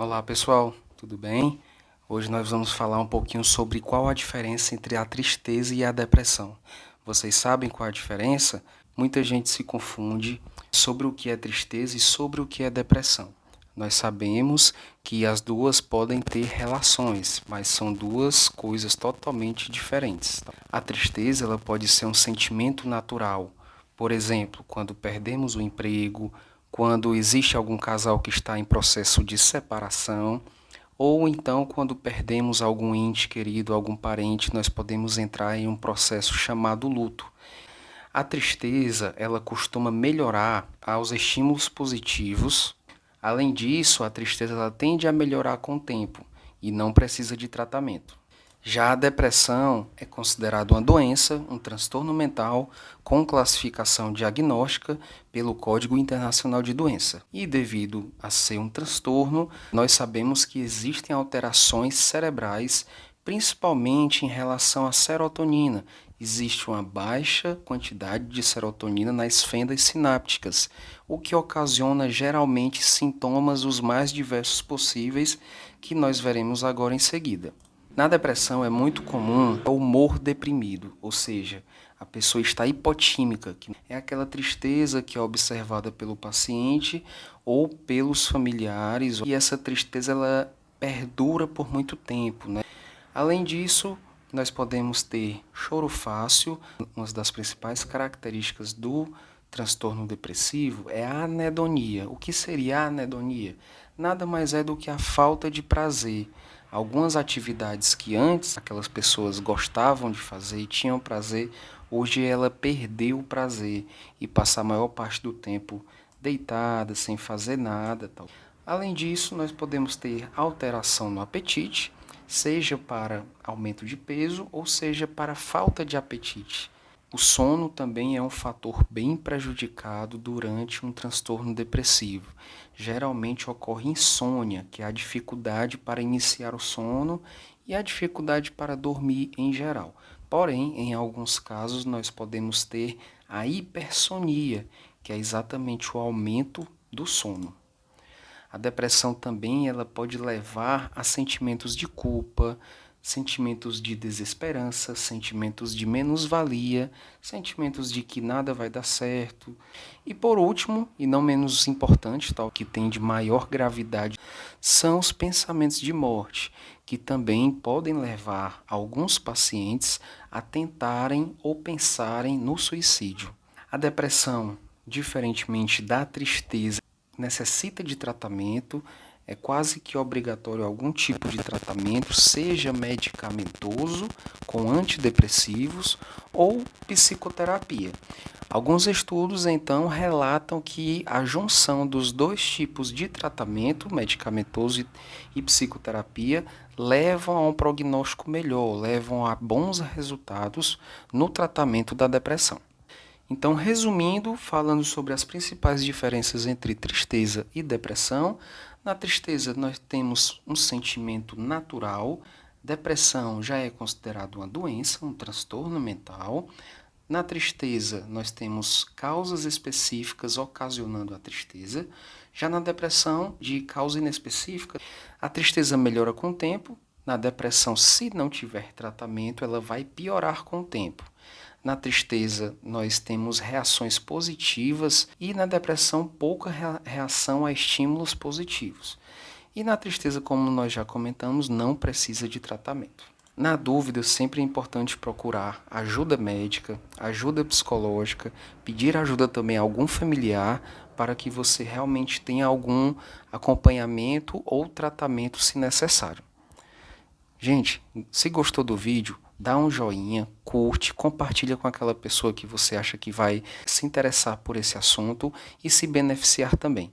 Olá pessoal, tudo bem? Hoje nós vamos falar um pouquinho sobre qual a diferença entre a tristeza e a depressão. Vocês sabem qual a diferença? Muita gente se confunde sobre o que é tristeza e sobre o que é depressão. Nós sabemos que as duas podem ter relações, mas são duas coisas totalmente diferentes. A tristeza ela pode ser um sentimento natural. Por exemplo, quando perdemos o emprego, quando existe algum casal que está em processo de separação, ou então quando perdemos algum ente querido, algum parente, nós podemos entrar em um processo chamado luto. A tristeza, ela costuma melhorar aos estímulos positivos. Além disso, a tristeza ela tende a melhorar com o tempo e não precisa de tratamento. Já a depressão é considerada uma doença, um transtorno mental com classificação diagnóstica pelo Código Internacional de Doença. E devido a ser um transtorno, nós sabemos que existem alterações cerebrais, principalmente em relação à serotonina. Existe uma baixa quantidade de serotonina nas fendas sinápticas, o que ocasiona geralmente sintomas os mais diversos possíveis que nós veremos agora em seguida. Na depressão é muito comum o humor deprimido, ou seja, a pessoa está hipotímica, que é aquela tristeza que é observada pelo paciente ou pelos familiares, e essa tristeza ela perdura por muito tempo, né? Além disso, nós podemos ter choro fácil. Uma das principais características do transtorno depressivo é a anedonia. O que seria a anedonia? Nada mais é do que a falta de prazer. Algumas atividades que antes aquelas pessoas gostavam de fazer e tinham prazer, hoje ela perdeu o prazer e passa a maior parte do tempo deitada, sem fazer nada, tal. Além disso, nós podemos ter alteração no apetite, seja para aumento de peso ou seja para falta de apetite. O sono também é um fator bem prejudicado durante um transtorno depressivo. Geralmente ocorre insônia, que é a dificuldade para iniciar o sono e a dificuldade para dormir em geral. Porém, em alguns casos, nós podemos ter a hipersonia, que é exatamente o aumento do sono. A depressão também ela pode levar a sentimentos de culpa, sentimentos de desesperança, sentimentos de menos-valia, sentimentos de que nada vai dar certo. E por último, e não menos importante, tal que tem de maior gravidade, são os pensamentos de morte, que também podem levar alguns pacientes a tentarem ou pensarem no suicídio. A depressão, diferentemente da tristeza, necessita de tratamento, é quase que obrigatório algum tipo de tratamento, seja medicamentoso, com antidepressivos ou psicoterapia. Alguns estudos, então, relatam que a junção dos dois tipos de tratamento, medicamentoso e psicoterapia, levam a um prognóstico melhor, levam a bons resultados no tratamento da depressão. Então, resumindo, falando sobre as principais diferenças entre tristeza e depressão, na tristeza nós temos um sentimento natural, depressão já é considerado uma doença, um transtorno mental. Na tristeza nós temos causas específicas ocasionando a tristeza. Já na depressão, de causa inespecífica, a tristeza melhora com o tempo. Na depressão, se não tiver tratamento, ela vai piorar com o tempo. Na tristeza, nós temos reações positivas e na depressão, pouca reação a estímulos positivos. E na tristeza, como nós já comentamos, não precisa de tratamento. Na dúvida, sempre é importante procurar ajuda médica, ajuda psicológica, pedir ajuda também a algum familiar para que você realmente tenha algum acompanhamento ou tratamento se necessário. Gente, se gostou do vídeo, dá um joinha, curte, compartilha com aquela pessoa que você acha que vai se interessar por esse assunto e se beneficiar também.